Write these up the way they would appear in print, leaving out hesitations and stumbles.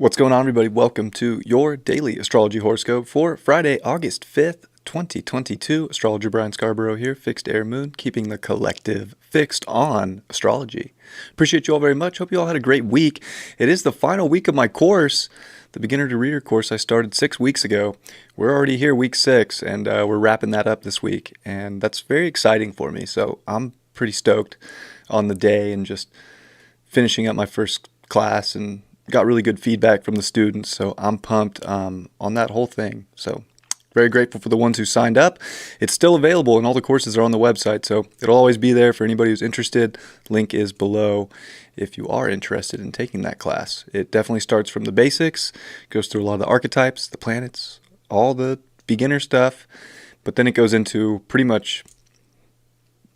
What's going on, everybody? Welcome to your daily astrology horoscope for Friday, August 5th, 2022. Astrologer Brian Scarborough here, Fixed Air Moon, keeping the collective fixed on astrology. Appreciate you all very much. Hope you all had a great week. It is the final week of my course, the beginner to reader course I started 6 weeks ago. We're already here, week 6, and we're wrapping that up this week, and that's very exciting for me. So I'm pretty stoked on the day and just finishing up my first class, and got really good feedback from the students, so I'm pumped on that whole thing. So very grateful for the ones who signed up. It's still available, and all the courses are on the website, so it'll always be there for anybody who's interested. Link is below if you are interested in taking that class. It definitely starts from the basics, goes through a lot of the archetypes, the planets, all the beginner stuff, but then it goes into pretty much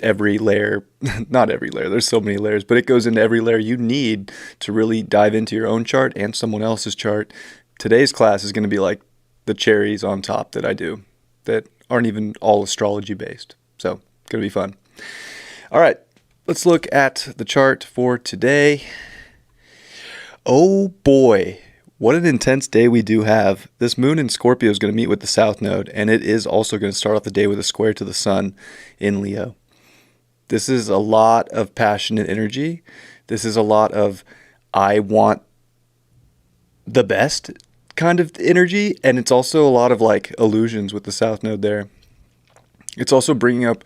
every layer, not every layer, there's so many layers, but it goes into every layer you need to really dive into your own chart and someone else's chart. Today's class is going to be like the cherries on top that I do that aren't even all astrology based. So it's going to be fun. All right, let's look at the chart for today. Oh boy, what an intense day we do have. This moon in Scorpio is going to meet with the South Node, and it is also going to start off the day with a square to the Sun in Leo. This is a lot of passionate energy. This is a lot of I want the best kind of energy. And it's also a lot of like illusions with the South Node there. It's also bringing up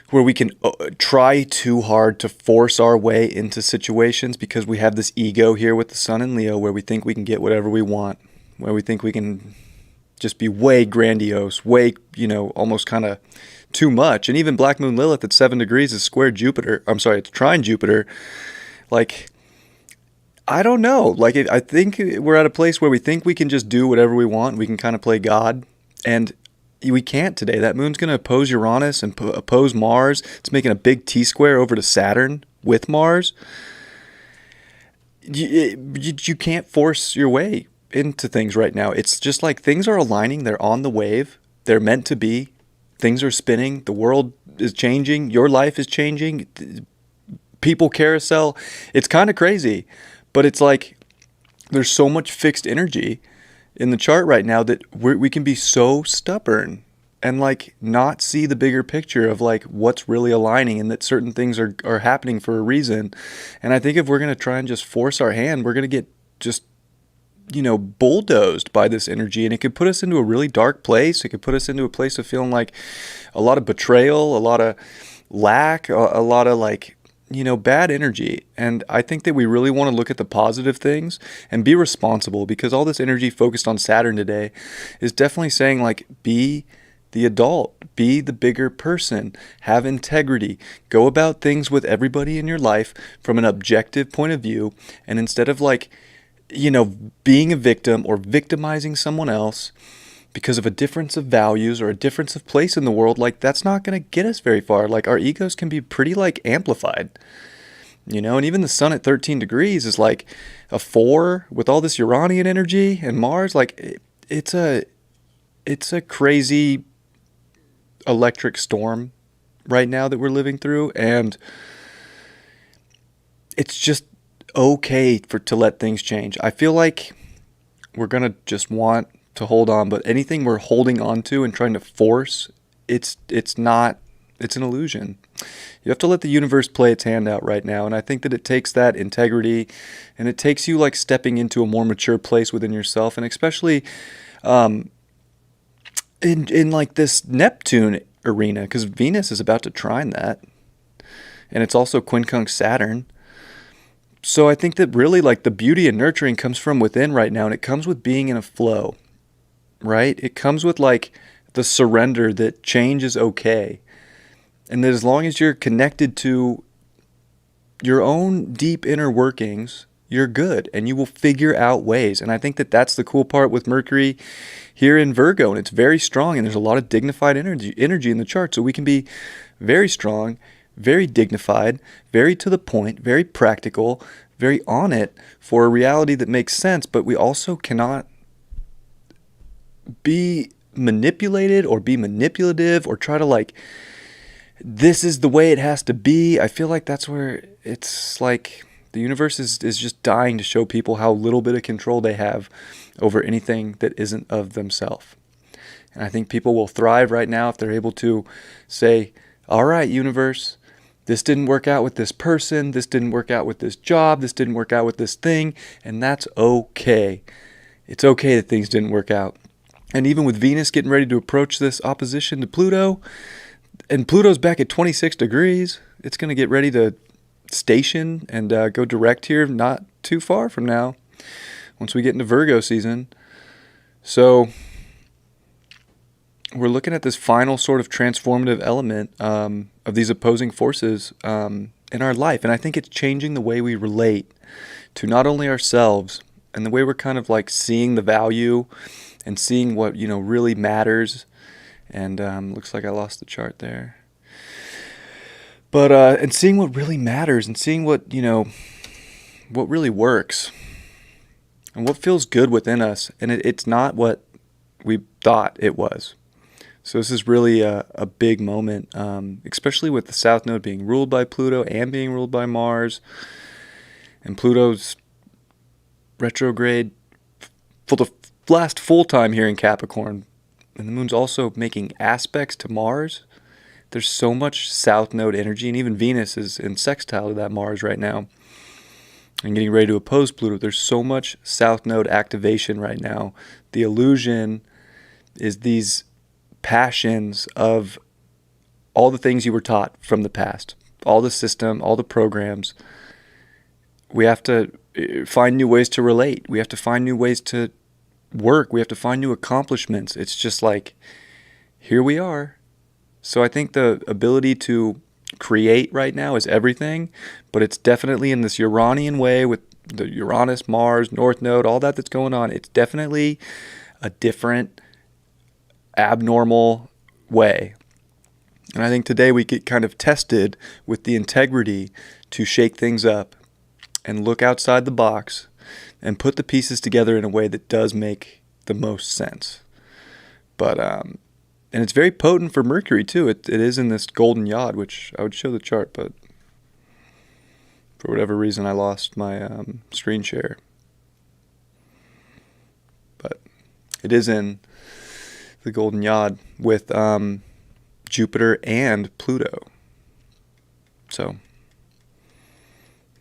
where we can try too hard to force our way into situations because we have this ego here with the Sun in Leo where we think we can get whatever we want, where we think we can just be way grandiose, way, almost kind of too much. And even Black Moon Lilith at 7 degrees is square Jupiter. I'm sorry, it's trine Jupiter. Like, I don't know. Like, I think we're at a place where we think we can just do whatever we want. We can kind of play God. And we can't today. That moon's going to oppose Uranus and oppose Mars. It's making a big T-square over to Saturn with Mars. You can't force your way into things right now. It's just like things are aligning. They're on the wave. They're meant to be. Things are spinning. The world is changing. Your life is changing. People carousel. It's kind of crazy, but it's like there's so much fixed energy in the chart right now that we can be so stubborn and like not see the bigger picture of like what's really aligning and that certain things are happening for a reason. And I think if we're going to try and just force our hand, we're going to get just bulldozed by this energy, and it could put us into a really dark place. It could put us into a place of feeling like a lot of betrayal, a lot of lack, a lot of like, bad energy. And I think that we really want to look at the positive things and be responsible, because all this energy focused on Saturn today is definitely saying like, be the adult, be the bigger person, have integrity, go about things with everybody in your life from an objective point of view. And instead of like, being a victim or victimizing someone else because of a difference of values or a difference of place in the world, like that's not going to get us very far. Like our egos can be pretty like amplified, and even the Sun at 13 degrees is like a 4 with all this Uranian energy and Mars. Like it's a crazy electric storm right now that we're living through. And it's just okay to let things change. I feel like we're going to just want to hold on, but anything we're holding on to and trying to force, it's an illusion. You have to let the universe play its hand out right now. And I think that it takes that integrity, and it takes you like stepping into a more mature place within yourself. And especially in like this Neptune arena, because Venus is about to trine that. And it's also quincunx Saturn. So I think that really like the beauty and nurturing comes from within right now, and it comes with being in a flow, right? It comes with like the surrender that change is okay. And that as long as you're connected to your own deep inner workings, you're good and you will figure out ways. And I think that that's the cool part with Mercury here in Virgo, and it's very strong, and there's a lot of dignified energy in the chart. So we can be very strong, very dignified, very to the point, very practical, very on it for a reality that makes sense, but we also cannot be manipulated or be manipulative or try to like, this is the way it has to be. I feel like that's where it's like The universe is just dying to show people how little bit of control they have over anything that isn't of themselves. And I think people will thrive right now if they're able to say, all right, universe, this didn't work out with this person, this didn't work out with this job, this didn't work out with this thing, and that's okay. It's okay that things didn't work out. And even with Venus getting ready to approach this opposition to Pluto, and Pluto's back at 26 degrees, it's going to get ready to station and go direct here not too far from now once we get into Virgo season. So we're looking at this final sort of transformative element of these opposing forces in our life. And I think it's changing the way we relate to not only ourselves and the way we're kind of like seeing the value and seeing what, really matters. And looks like I lost the chart there. But and seeing what really matters and seeing what, what really works and what feels good within us. And it's not what we thought it was. So this is really a big moment, especially with the South Node being ruled by Pluto and being ruled by Mars. And Pluto's retrograde for the last full time here in Capricorn. And the moon's also making aspects to Mars. There's so much South Node energy, and even Venus is in sextile to that Mars right now and getting ready to oppose Pluto. There's so much South Node activation right now. The illusion is these passions of all the things you were taught from the past, all the system, all the programs. We have to find new ways to relate. We have to find new ways to work. We have to find new accomplishments. It's just like, here we are. So I think the ability to create right now is everything, but it's definitely in this Uranian way with the Uranus, Mars, North Node, all that's going on. It's definitely a different, abnormal way. And I think today we get kind of tested with the integrity to shake things up and look outside the box and put the pieces together in a way that does make the most sense. But and it's very potent for Mercury, too. It is in this golden yod, which I would show the chart, but for whatever reason, I lost my screen share. But it is in the golden yod with Jupiter and Pluto. So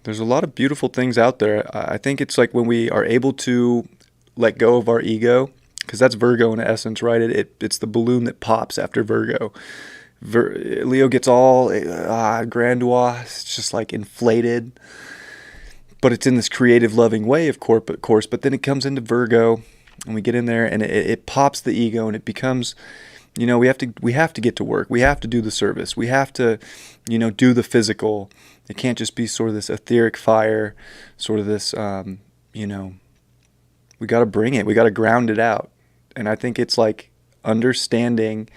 there's a lot of beautiful things out there. I think it's like when we are able to let go of our ego, because that's Virgo in essence, right? It's the balloon that pops after Virgo. Leo gets all grandiose, it's just like inflated, but it's in this creative, loving way, of course. But then it comes into Virgo, and we get in there, and it pops the ego, and it becomes, we have to get to work. We have to do the service. We have to, do the physical. It can't just be sort of this etheric fire, sort of this, we got to bring it. We got to ground it out. And I think it's like understanding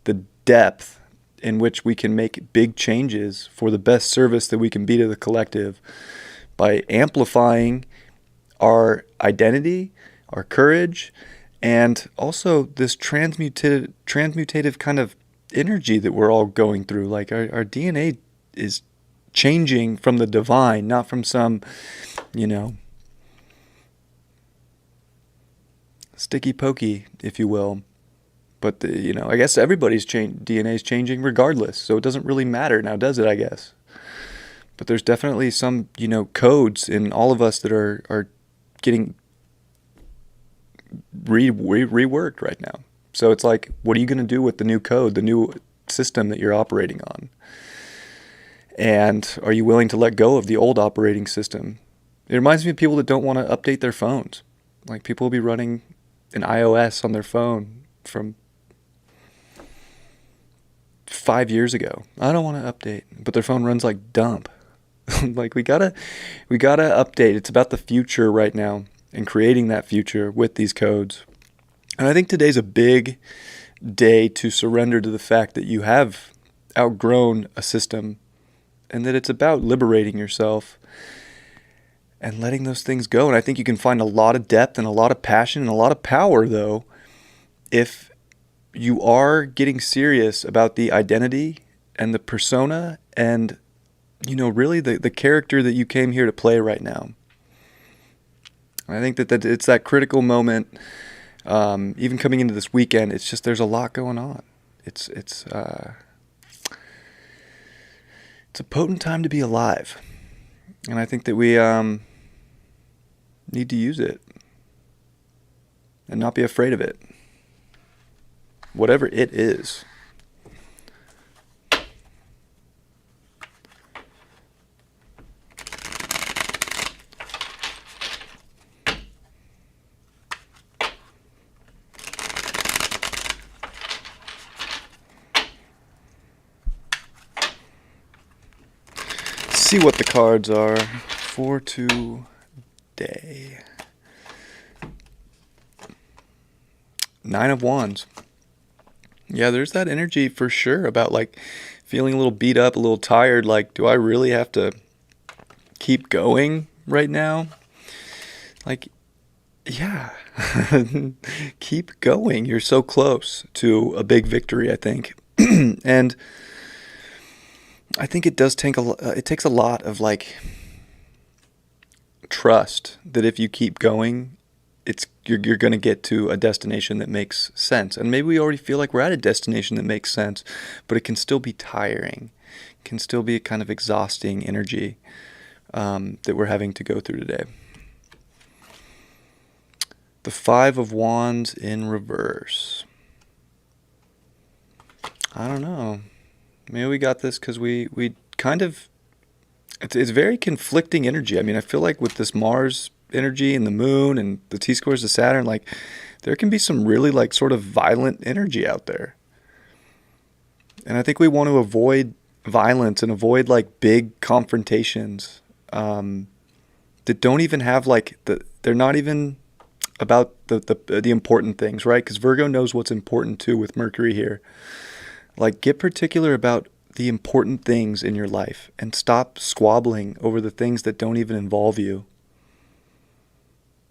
the depth in which we can make big changes for the best service that we can be to the collective by amplifying our identity, our courage, and also this transmutative kind of energy that we're all going through. Like our DNA is changing from the divine, not from some, sticky pokey, if you will. But I guess everybody's DNA is changing regardless, so it doesn't really matter now, does it? I guess. But there's definitely some codes in all of us that are getting reworked right now. So it's like, what are you going to do with the new code, the new system that you're operating on? And are you willing to let go of the old operating system? It reminds me of people that don't want to update their phones. Like, people will be running an iOS on their phone from 5 years ago. I don't want to update, but their phone runs like dump. Like, we gotta update. It's about the future right now and creating that future with these codes. And I think today's a big day to surrender to the fact that you have outgrown a system and that it's about liberating yourself and letting those things go. And I think you can find a lot of depth and a lot of passion and a lot of power, though, if you are getting serious about the identity and the persona and really the character that you came here to play right now. I think that it's that critical moment. Even coming into this weekend, it's just there's a lot going on. It's a potent time to be alive, and I think that we need to use it and not be afraid of it, whatever it is. See what the cards are for today. 9 of Wands. Yeah, there's that energy for sure about like feeling a little beat up, a little tired. Like, do I really have to keep going right now? Like, yeah, keep going. You're so close to a big victory, I think. And I think it does take it takes a lot of like trust that if you keep going, you're going to get to a destination that makes sense. And maybe we already feel like we're at a destination that makes sense, but it can still be tiring. It can still be a kind of exhausting energy that we're having to go through today. The 5 of Wands in reverse. I don't know. Maybe we got this because we kind of, it's very conflicting energy. I mean, I feel like with this Mars energy and the moon and the T-squares of Saturn, like there can be some really like sort of violent energy out there. And I think we want to avoid violence and avoid like big confrontations that don't even have like, they're not even about the important things, right? Because Virgo knows what's important too with Mercury here. Like, get particular about the important things in your life and stop squabbling over the things that don't even involve you.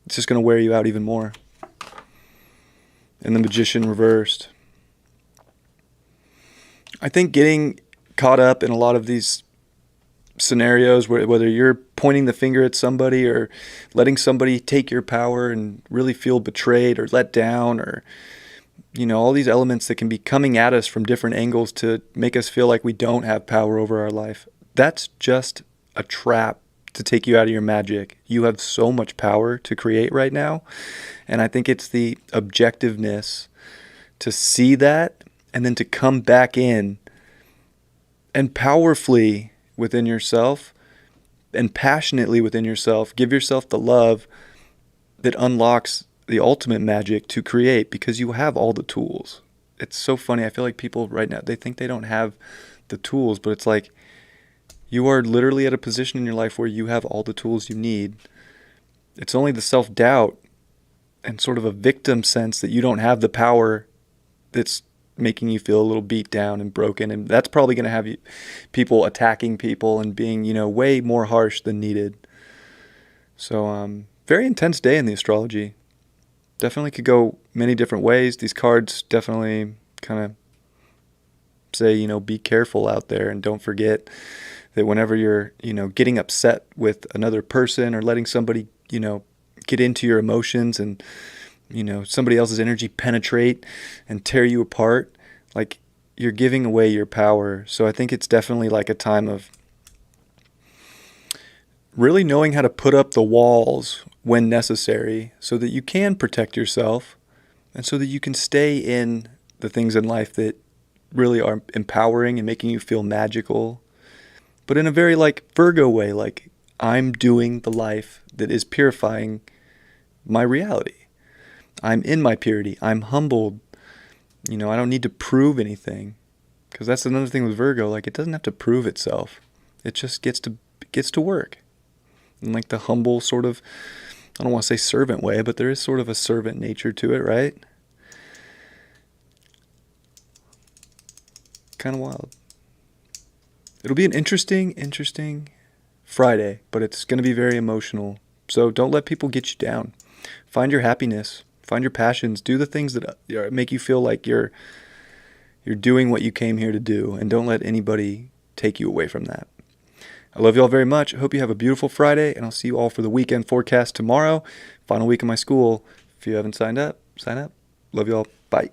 It's just going to wear you out even more. And the Magician reversed. I think getting caught up in a lot of these scenarios, whether you're pointing the finger at somebody or letting somebody take your power and really feel betrayed or let down, or all these elements that can be coming at us from different angles to make us feel like we don't have power over our life. That's just a trap to take you out of your magic. You have so much power to create right now. And I think it's the objectiveness to see that and then to come back in and powerfully within yourself and passionately within yourself, give yourself the love that unlocks the ultimate magic to create, because you have all the tools. It's so funny. I feel like people right now, they think they don't have the tools, but it's like you are literally at a position in your life where you have all the tools you need. It's only the self-doubt and sort of a victim sense that you don't have the power that's making you feel a little beat down and broken. And that's probably going to have people attacking people and being, way more harsh than needed. So, very intense day in the astrology. Definitely could go many different ways. These cards definitely kind of say, be careful out there, and don't forget that whenever you're, getting upset with another person or letting somebody, get into your emotions and, somebody else's energy penetrate and tear you apart, like you're giving away your power. So I think it's definitely like a time of really knowing how to put up the walls when necessary so that you can protect yourself and so that you can stay in the things in life that really are empowering and making you feel magical, but in a very like Virgo way, like I'm doing the life that is purifying my reality. I'm in my purity. I'm humbled. I don't need to prove anything, because that's another thing with Virgo. Like, it doesn't have to prove itself. It just gets to work. And like the humble sort of, I don't want to say servant way, but there is sort of a servant nature to it, right? Kind of wild. It'll be an interesting Friday, but it's going to be very emotional. So don't let people get you down. Find your happiness. Find your passions. Do the things that make you feel like you're doing what you came here to do, and don't let anybody take you away from that. I love you all very much. I hope you have a beautiful Friday, and I'll see you all for the weekend forecast tomorrow. Final week of my school. If you haven't signed up, sign up. Love you all. Bye.